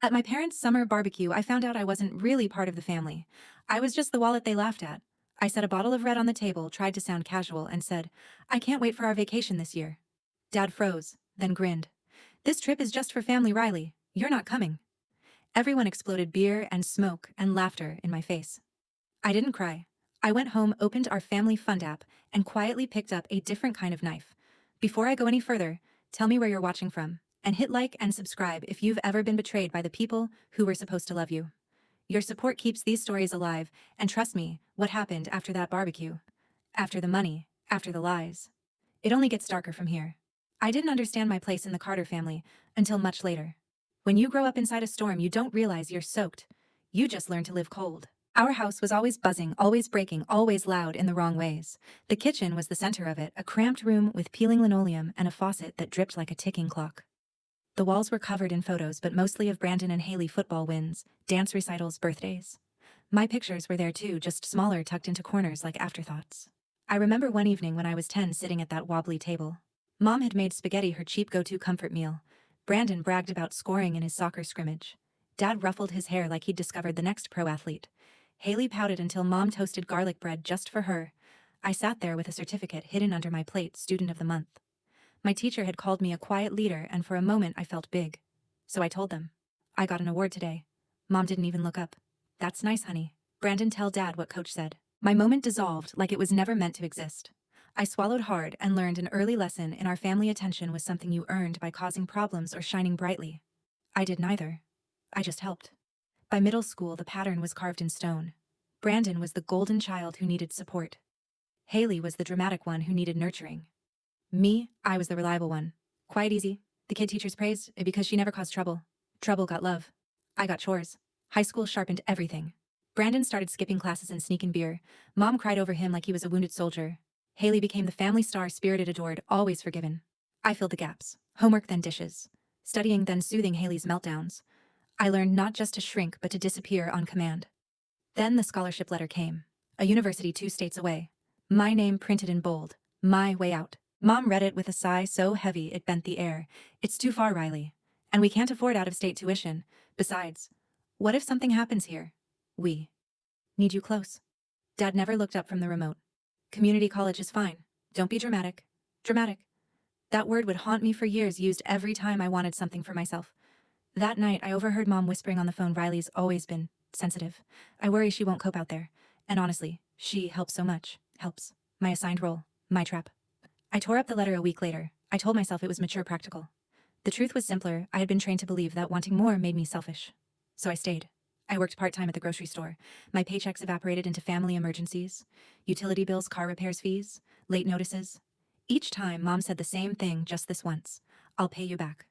At my parents' summer barbecue, I found out I wasn't really part of the family. I was just the wallet they laughed at. I set a bottle of red on the table, tried to sound casual, and said, "I can't wait for our vacation this year." Dad froze, then grinned. "This trip is just for family, Riley. You're not coming." Everyone exploded beer and smoke and laughter in my face. I didn't cry. I went home, opened our family fund app, and quietly picked up a different kind of knife. Before I go any further, tell me where you're watching from, and hit like and subscribe if you've ever been betrayed by the people who were supposed to love you. Your support keeps these stories alive, and trust me, what happened after that barbecue? After the money, after the lies. It only gets darker from here. I didn't understand my place in the Carter family until much later. When you grow up inside a storm, you don't realize you're soaked. You just learn to live cold. Our house was always buzzing, always breaking, always loud in the wrong ways. The kitchen was the center of it, a cramped room with peeling linoleum and a faucet that dripped like a ticking clock. The walls were covered in photos, but mostly of Brandon and Haley football wins, dance recitals, birthdays. My pictures were there too, just smaller, tucked into corners like afterthoughts. I remember one evening when I was 10 sitting at that wobbly table. Mom had made spaghetti her cheap go-to comfort meal. Brandon bragged about scoring in his soccer scrimmage. Dad ruffled his hair like he'd discovered the next pro athlete. Haley pouted until Mom toasted garlic bread just for her. I sat there with a certificate hidden under my plate, Student of the Month. My teacher had called me a quiet leader, and for a moment I felt big. So I told them. "I got an award today." Mom didn't even look up. "That's nice, honey. Brandon, tell Dad what Coach said." My moment dissolved like it was never meant to exist. I swallowed hard and learned an early lesson in our family: attention was something you earned by causing problems or shining brightly. I did neither. I just helped. By middle school, the pattern was carved in stone. Brandon was the golden child who needed support. Haley was the dramatic one who needed nurturing. Me, I was the reliable one. Quiet, easy. The kid teachers praised it because she never caused trouble. Trouble got love. I got chores. High school sharpened everything. Brandon started skipping classes and sneaking beer. Mom cried over him like he was a wounded soldier. Haley became the family star, spirited, adored, always forgiven. I filled the gaps. Homework, then dishes. Studying, then soothing Haley's meltdowns. I learned not just to shrink, but to disappear on command. Then the scholarship letter came. A university 2 states away. My name printed in bold. My way out. Mom read it with a sigh so heavy it bent the air. "It's too far, Riley. And we can't afford out-of-state tuition. Besides, what if something happens here? We need you close." Dad never looked up from the remote. "Community college is fine. Don't be dramatic." Dramatic. That word would haunt me for years, used every time I wanted something for myself. That night, I overheard Mom whispering on the phone, "Riley's always been sensitive. I worry she won't cope out there. And honestly, she helps so much. Helps. My assigned role. My trap." I tore up the letter a week later. I told myself it was mature, practical. The truth was simpler. I had been trained to believe that wanting more made me selfish. So I stayed. I worked part-time at the grocery store. My paychecks evaporated into family emergencies. Utility bills, car repairs, fees, late notices. Each time, Mom said the same thing just this once: "I'll pay you back."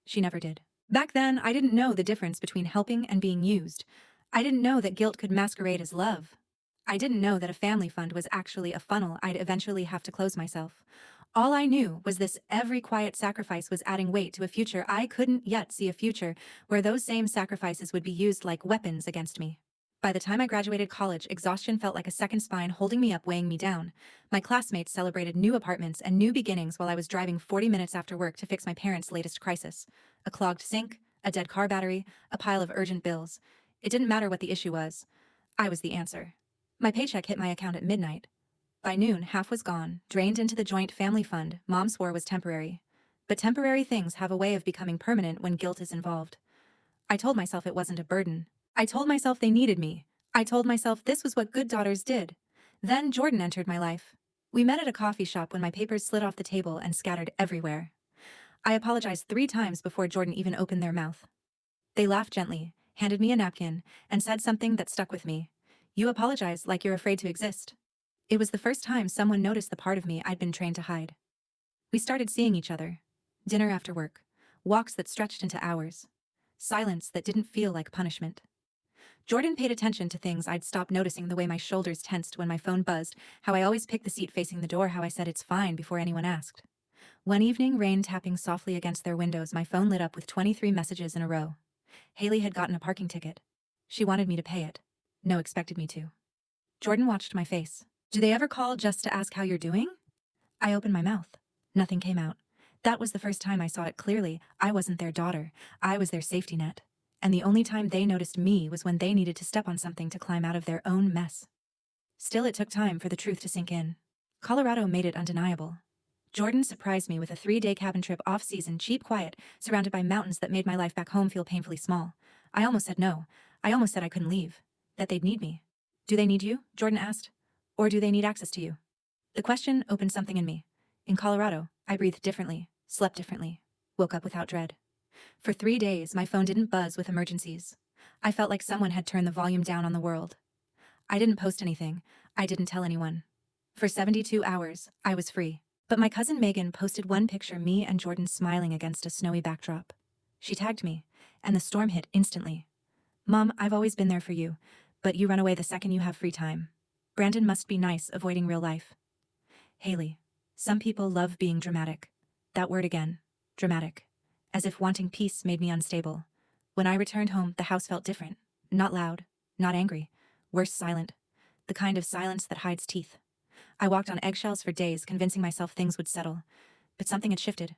She never did. Back then, I didn't know the difference between helping and being used. I didn't know that guilt could masquerade as love. I didn't know that a family fund was actually a funnel I'd eventually have to close myself. All I knew was this: every quiet sacrifice was adding weight to a future I couldn't yet see, a future where those same sacrifices would be used like weapons against me. By the time I graduated college, exhaustion felt like a second spine holding me up, weighing me down. My classmates celebrated new apartments and new beginnings while I was driving 40 minutes after work to fix my parents' latest crisis: a clogged sink, a dead car battery, a pile of urgent bills. It didn't matter what the issue was. I was the answer. My paycheck hit my account at midnight. By noon, half was gone, drained into the joint family fund Mom swore was temporary. But temporary things have a way of becoming permanent when guilt is involved. I told myself it wasn't a burden. I told myself they needed me. I told myself this was what good daughters did. Then Jordan entered my life. We met at a coffee shop when my papers slid off the table and scattered everywhere. I apologized 3 times before Jordan even opened their mouth. They laughed gently, handed me a napkin, and said something that stuck with me: "You apologize like you're afraid to exist." It was the first time someone noticed the part of me I'd been trained to hide. We started seeing each other. Dinner after work. Walks that stretched into hours. Silence that didn't feel like punishment. Jordan paid attention to things I'd stopped noticing: the way my shoulders tensed when my phone buzzed, how I always picked the seat facing the door, how I said "it's fine" before anyone asked. One evening, rain tapping softly against their windows, my phone lit up with 23 messages in a row. Haley had gotten a parking ticket. She wanted me to pay it. No, expected me to. Jordan watched my face. "Do they ever call just to ask how you're doing?" I opened my mouth. Nothing came out. That was the first time I saw it clearly. I wasn't their daughter. I was their safety net. And the only time they noticed me was when they needed to step on something to climb out of their own mess. Still, it took time for the truth to sink in. Colorado made it undeniable. Jordan surprised me with a 3-day cabin trip off-season, cheap, quiet, surrounded by mountains that made my life back home feel painfully small. I almost said no. I almost said I couldn't leave. That they'd need me. Do they need you? Jordan asked. Or do they need access to you? The question opened something in me. In Colorado, I breathed differently, slept differently, woke up without dread. For 3 days, my phone didn't buzz with emergencies. I felt like someone had turned the volume down on the world. I didn't post anything. I didn't tell anyone. For 72 hours, I was free. But my cousin Megan posted one picture, me and Jordan smiling against a snowy backdrop. She tagged me, and the storm hit instantly. Mom, I've always been there for you, but you run away the second you have free time. Brandon must be nice, avoiding real life. Haley, some people love being dramatic. That word again, dramatic. As if wanting peace made me unstable. When I returned home, the house felt different. Not loud, not angry, worse, silent. The kind of silence that hides teeth. I walked on eggshells for days, convincing myself things would settle. But something had shifted.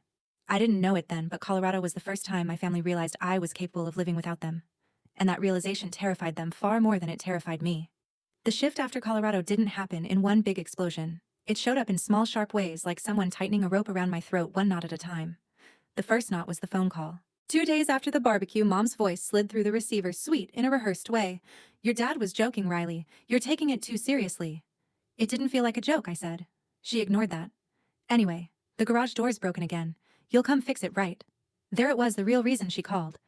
I didn't know it then, but Colorado was the first time my family realized I was capable of living without them. And that realization terrified them far more than it terrified me. The shift after Colorado didn't happen in one big explosion. It showed up in small, sharp ways, like someone tightening a rope around my throat, one knot at a time. The first knot was the phone call. 2 days after the barbecue, Mom's voice slid through the receiver, sweet, in a rehearsed way. Your dad was joking, Riley. You're taking it too seriously. It didn't feel like a joke, I said. She ignored that. Anyway, the garage door's broken again. You'll come fix it, right? There it was, the real reason she called.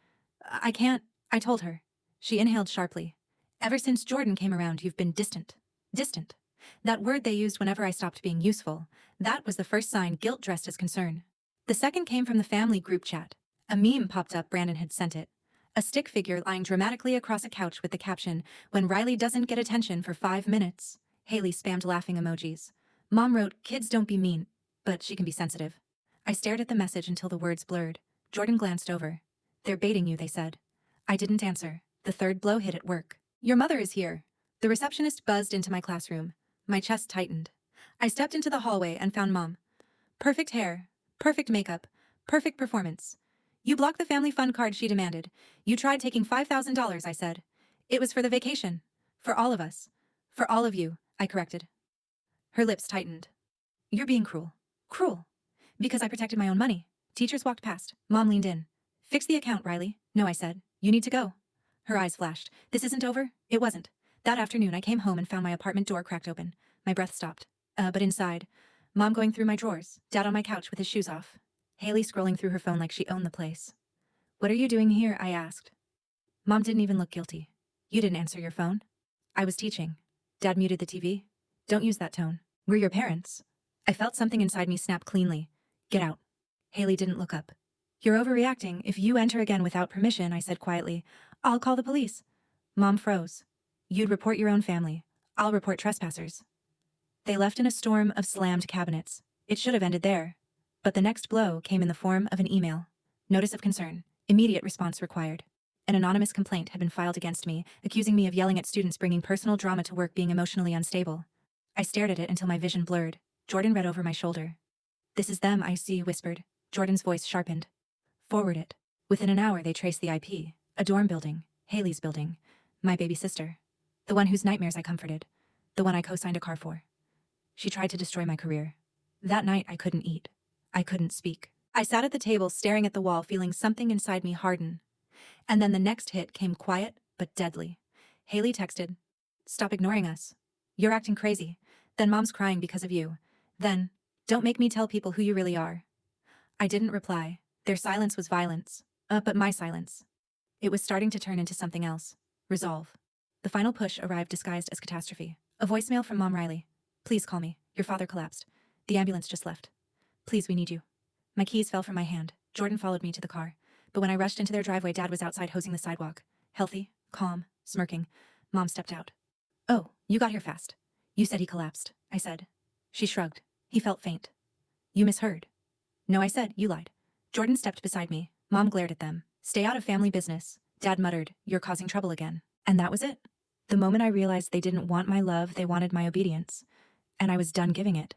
I can't, I told her. She inhaled sharply. Ever since Jordan came around, you've been distant. Distant. That word they used whenever I stopped being useful. That was the first sign, guilt dressed as concern. The second came from the family group chat. A meme popped up, Brandon had sent it. A stick figure lying dramatically across a couch with the caption, "When Riley doesn't get attention for 5 minutes." Haley spammed laughing emojis. Mom wrote, "Kids don't be mean, but she can be sensitive." I stared at the message until the words blurred. Jordan glanced over. They're baiting you, they said. I didn't answer. The third blow hit at work. Your mother is here. The receptionist buzzed into my classroom. My chest tightened. I stepped into the hallway and found Mom. Perfect hair, perfect makeup, perfect performance. You blocked the family fund card, she demanded. You tried taking $5,000, I said. It was for the vacation. For all of us. For all of you, I corrected. Her lips tightened. You're being cruel. Cruel. Because I protected my own money. Teachers walked past. Mom leaned in. Fix the account, Riley. No, I said. You need to go. Her eyes flashed. This isn't over? It wasn't. That afternoon, I came home and found my apartment door cracked open. My breath stopped. But inside, Mom going through my drawers, Dad on my couch with his shoes off. Haley scrolling through her phone like she owned the place. What are you doing here? I asked. Mom didn't even look guilty. You didn't answer your phone? I was teaching. Dad muted the TV. Don't use that tone. We're your parents. I felt something inside me snap cleanly. Get out. Haley didn't look up. You're overreacting. If you enter again without permission, I said quietly, I'll call the police. Mom froze. You'd report your own family. I'll report trespassers. They left in a storm of slammed cabinets. It should have ended there. But the next blow came in the form of an email. Notice of concern. Immediate response required. An anonymous complaint had been filed against me, accusing me of yelling at students, bringing personal drama to work, being emotionally unstable. I stared at it until my vision blurred. Jordan read over my shoulder. This is them, I see, whispered. Jordan's voice sharpened. Forward it. Within an hour, they traced the IP. A dorm building. Haley's building. My baby sister. The one whose nightmares I comforted. The one I co-signed a car for. She tried to destroy my career. That night, I couldn't eat. I couldn't speak. I sat at the table, staring at the wall, feeling something inside me harden. And then the next hit came quiet, but deadly. Haley texted, Stop ignoring us. You're acting crazy. Then Mom's crying because of you. Then, don't make me tell people who you really are. I didn't reply. Their silence was violence. But my silence. It was starting to turn into something else. Resolve. The final push arrived disguised as catastrophe. A voicemail from Mom. Riley. Please call me. Your father collapsed. The ambulance just left. Please, we need you. My keys fell from my hand. Jordan followed me to the car. But when I rushed into their driveway, Dad was outside hosing the sidewalk. Healthy, calm, smirking. Mom stepped out. Oh, you got here fast. You said he collapsed, I said. She shrugged. He felt faint. You misheard. No, I said, you lied. Jordan stepped beside me. Mom glared at them. Stay out of family business. Dad muttered, You're causing trouble again. And that was it. The moment I realized they didn't want my love, they wanted my obedience. And I was done giving it.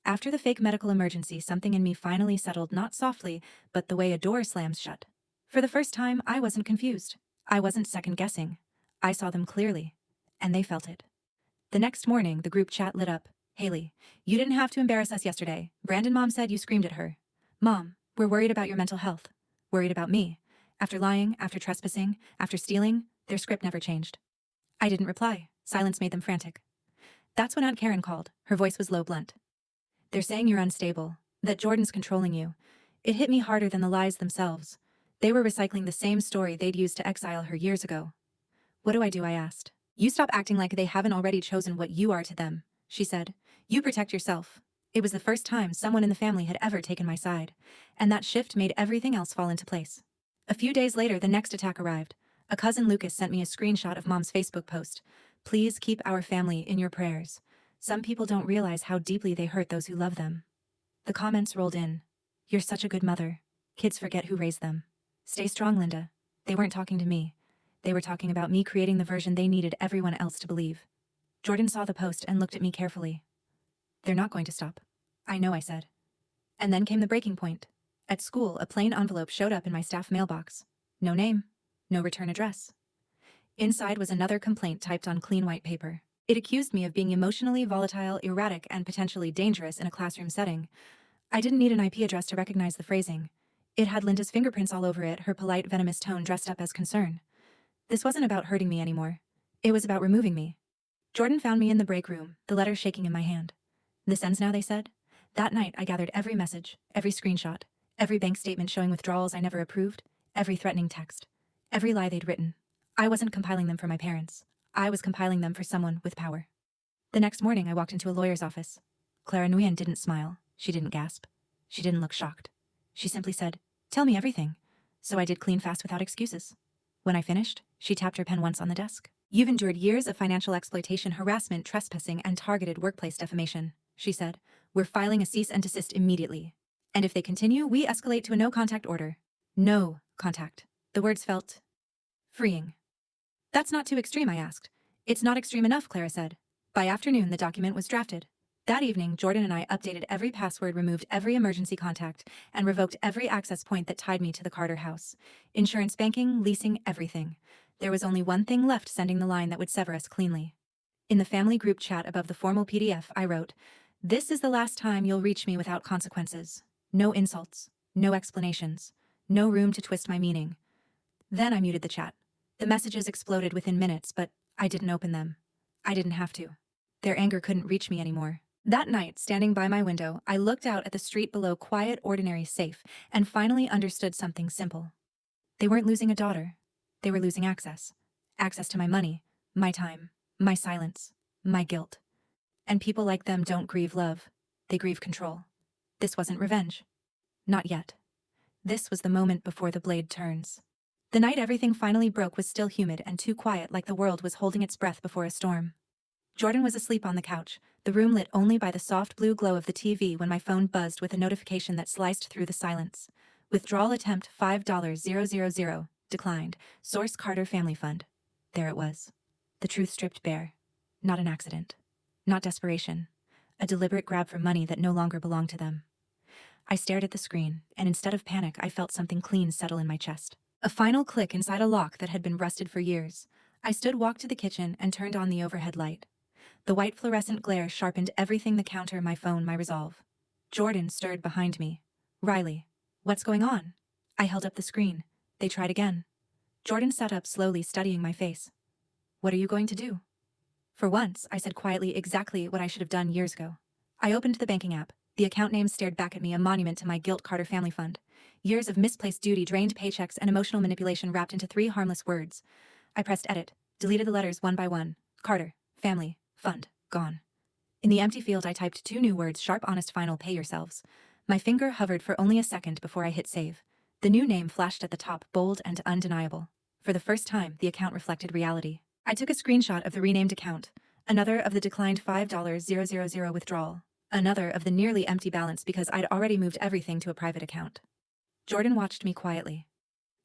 After the fake medical emergency, something in me finally settled, not softly, but the way a door slams shut. For the first time, I wasn't confused. I wasn't second-guessing. I saw them clearly. And they felt it. The next morning, the group chat lit up. Haley, you didn't have to embarrass us yesterday. Brandon mom said you screamed at her. Mom, we're worried about your mental health. Worried about me. After lying, after trespassing, after stealing, their script never changed. I didn't reply. Silence made them frantic. That's when Aunt Karen called. Her voice was low, blunt. They're saying you're unstable, that Jordan's controlling you. It hit me harder than the lies themselves. They were recycling the same story they'd used to exile her years ago. What do? I asked. You stop acting like they haven't already chosen what you are to them, she said. You protect yourself. It was the first time someone in the family had ever taken my side, and that shift made everything else fall into place. A few days later, the next attack arrived. A cousin Lucas sent me a screenshot of Mom's Facebook post. Please keep our family in your prayers. Some people don't realize how deeply they hurt those who love them. The comments rolled in. You're such a good mother. Kids forget who raised them. Stay strong, Linda. They weren't talking to me. They were talking about me creating the version they needed everyone else to believe. Jordan saw the post and looked at me carefully. They're not going to stop. I know, I said. And then came the breaking point. At school, a plain envelope showed up in my staff mailbox. No name. No return address. Inside was another complaint typed on clean white paper. It accused me of being emotionally volatile, erratic, and potentially dangerous in a classroom setting. I didn't need an IP address to recognize the phrasing. It had Linda's fingerprints all over it, her polite, venomous tone dressed up as concern. This wasn't about hurting me anymore. It was about removing me. Jordan found me in the break room, the letter shaking in my hand. This ends now, they said. That night, I gathered every message, every screenshot, every bank statement showing withdrawals I never approved, every threatening text, every lie they'd written. I wasn't compiling them for my parents. I was compiling them for someone with power. The next morning, I walked into a lawyer's office. Clara Nguyen didn't smile. She didn't gasp. She didn't look shocked. She simply said, "Tell me everything." So I did clean fast without excuses. When I finished, she tapped her pen once on the desk. You've endured years of financial exploitation, harassment, trespassing, and targeted workplace defamation, she said. We're filing a cease and desist immediately. And if they continue, we escalate to a no-contact order. No contact. The words felt freeing. That's not too extreme, I asked. It's not extreme enough, Clara said. By afternoon, the document was drafted. That evening, Jordan and I updated every password, removed every emergency contact, and revoked every access point that tied me to the Carter house. Insurance, banking, leasing, everything. There was only one thing left, sending the line that would sever us cleanly. In the family group chat above the formal PDF, I wrote, "This is the last time you'll reach me without consequences. No insults, no explanations, no room to twist my meaning." Then I muted the chat. The messages exploded within minutes, but I didn't open them. I didn't have to. Their anger couldn't reach me anymore. That night, standing by my window, I looked out at the street below, quiet, ordinary, safe, and finally understood something simple. They weren't losing a daughter. They were losing access. Access to my money, my time, my silence, my guilt. And people like them don't grieve love. They grieve control. This wasn't revenge. Not yet. This was the moment before the blade turns. The night everything finally broke was still humid and too quiet, like the world was holding its breath before a storm. Jordan was asleep on the couch, the room lit only by the soft blue glow of the TV, when my phone buzzed with a notification that sliced through the silence. Withdrawal attempt $5,000 declined. Source Carter Family Fund. There it was. The truth stripped bare. Not an accident. Not desperation. A deliberate grab for money that no longer belonged to them. I stared at the screen, and instead of panic, I felt something clean settle in my chest. A final click inside a lock that had been rusted for years. I walked to the kitchen, and turned on the overhead light. The white fluorescent glare sharpened everything: the counter, my phone, my resolve. Jordan stirred behind me. "Riley, what's going on?" I held up the screen. They tried again. Jordan sat up slowly, studying my face. "What are you going to do?" For once, I said quietly exactly what I should have done years ago. I opened the banking app. The account name stared back at me, a monument to my guilt: Carter Family Fund. Years of misplaced duty, drained paychecks, and emotional manipulation wrapped into 3 harmless words. I pressed edit, deleted the letters one by one. Carter, Family, Fund, gone. In the empty field, I typed 2 new words: sharp, honest, final, pay yourselves. My finger hovered for only a second before I hit save. The new name flashed at the top, bold and undeniable. For the first time, the account reflected reality. I took a screenshot of the renamed account, another of the declined $5,000 withdrawal, another of the nearly empty balance because I'd already moved everything to a private account. Jordan watched me quietly.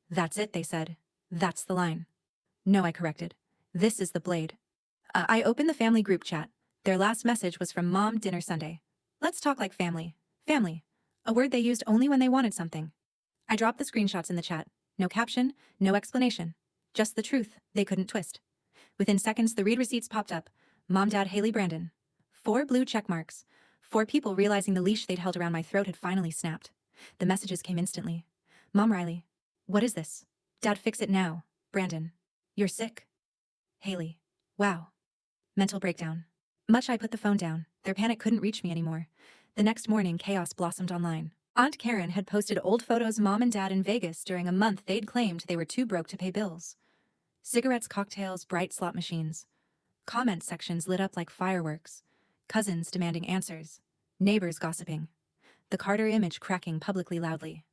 "That's it," they said. "That's the line." "No," I corrected. "This is the blade." I opened the family group chat. Their last message was from Mom: "Dinner Sunday. Let's talk like family." Family. A word they used only when they wanted something. I dropped the screenshots in the chat. No caption, no explanation. Just the truth, they couldn't twist. Within seconds, the read receipts popped up. Mom, Dad, Haley, Brandon. 4 blue check marks. 4 people realizing the leash they'd held around my throat had finally snapped. The messages came instantly. Mom, Riley. What is this? Dad, fix it now. Brandon. You're sick. Haley. Wow. Mental breakdown. Much I put the phone down. Their panic couldn't reach me anymore. The next morning, chaos blossomed online. Aunt Karen had posted old photos Mom and Dad in Vegas during a month they'd claimed they were too broke to pay bills. Cigarettes, cocktails, bright slot machines. Comment sections lit up like fireworks. Cousins demanding answers. Neighbors gossiping. The Carter image cracking publicly loudly.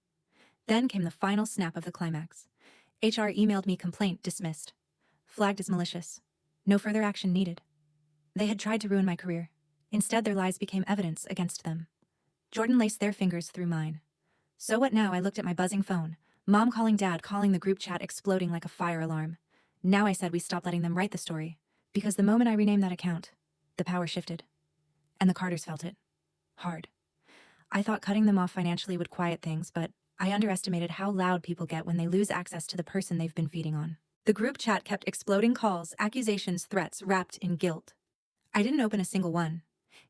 Then came the final snap of the climax. HR emailed me complaint dismissed. Flagged as malicious. No further action needed. They had tried to ruin my career. Instead, their lies became evidence against them. Jordan laced their fingers through mine. So what now? I looked at my buzzing phone. Mom calling, Dad calling, the group chat exploding like a fire alarm. Now I said we stop letting them write the story. Because the moment I renamed that account, the power shifted. And the Carters felt it. Hard. I thought cutting them off financially would quiet things, but I underestimated how loud people get when they lose access to the person they've been feeding on. The group chat kept exploding, calls, accusations, threats wrapped in guilt. I didn't open a single one.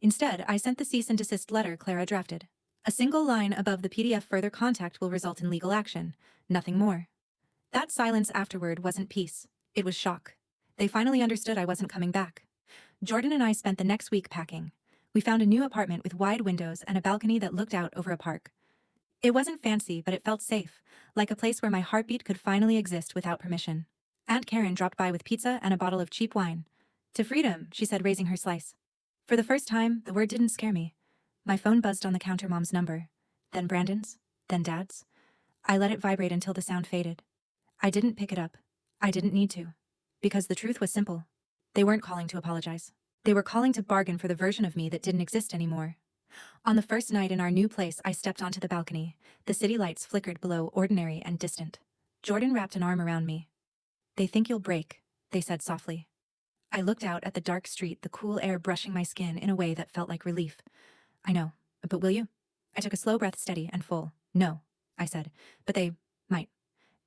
Instead, I sent the cease and desist letter Clara drafted. A single line above the PDF: further contact will result in legal action. Nothing more. That silence afterward wasn't peace. It was shock. They finally understood I wasn't coming back. Jordan and I spent the next week packing. We found a new apartment with wide windows and a balcony that looked out over a park. It wasn't fancy, but it felt safe, like a place where my heartbeat could finally exist without permission. Aunt Karen dropped by with pizza and a bottle of cheap wine. To freedom, she said, raising her slice. For the first time, the word didn't scare me. My phone buzzed on the counter. Mom's number. Then Brandon's. Then Dad's. I let it vibrate until the sound faded. I didn't pick it up. I didn't need to. Because the truth was simple. They weren't calling to apologize. They were calling to bargain for the version of me that didn't exist anymore. On the first night in our new place, I stepped onto the balcony. The city lights flickered below, ordinary and distant. Jordan wrapped an arm around me. They think you'll break, they said softly. I looked out at the dark street, the cool air brushing my skin in a way that felt like relief. I know, but will you? I took a slow breath, steady and full. No, I said, but they might.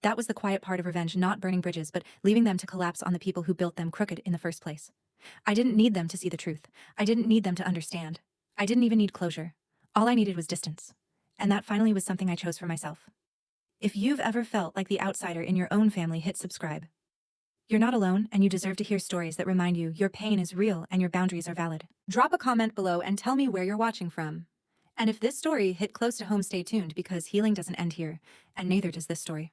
That was the quiet part of revenge, not burning bridges, but leaving them to collapse on the people who built them crooked in the first place. I didn't need them to see the truth. I didn't need them to understand. I didn't even need closure. All I needed was distance. And that finally was something I chose for myself. If you've ever felt like the outsider in your own family, hit subscribe. You're not alone, and you deserve to hear stories that remind you your pain is real and your boundaries are valid. Drop a comment below and tell me where you're watching from. And if this story hit close to home, stay tuned, because healing doesn't end here, and neither does this story.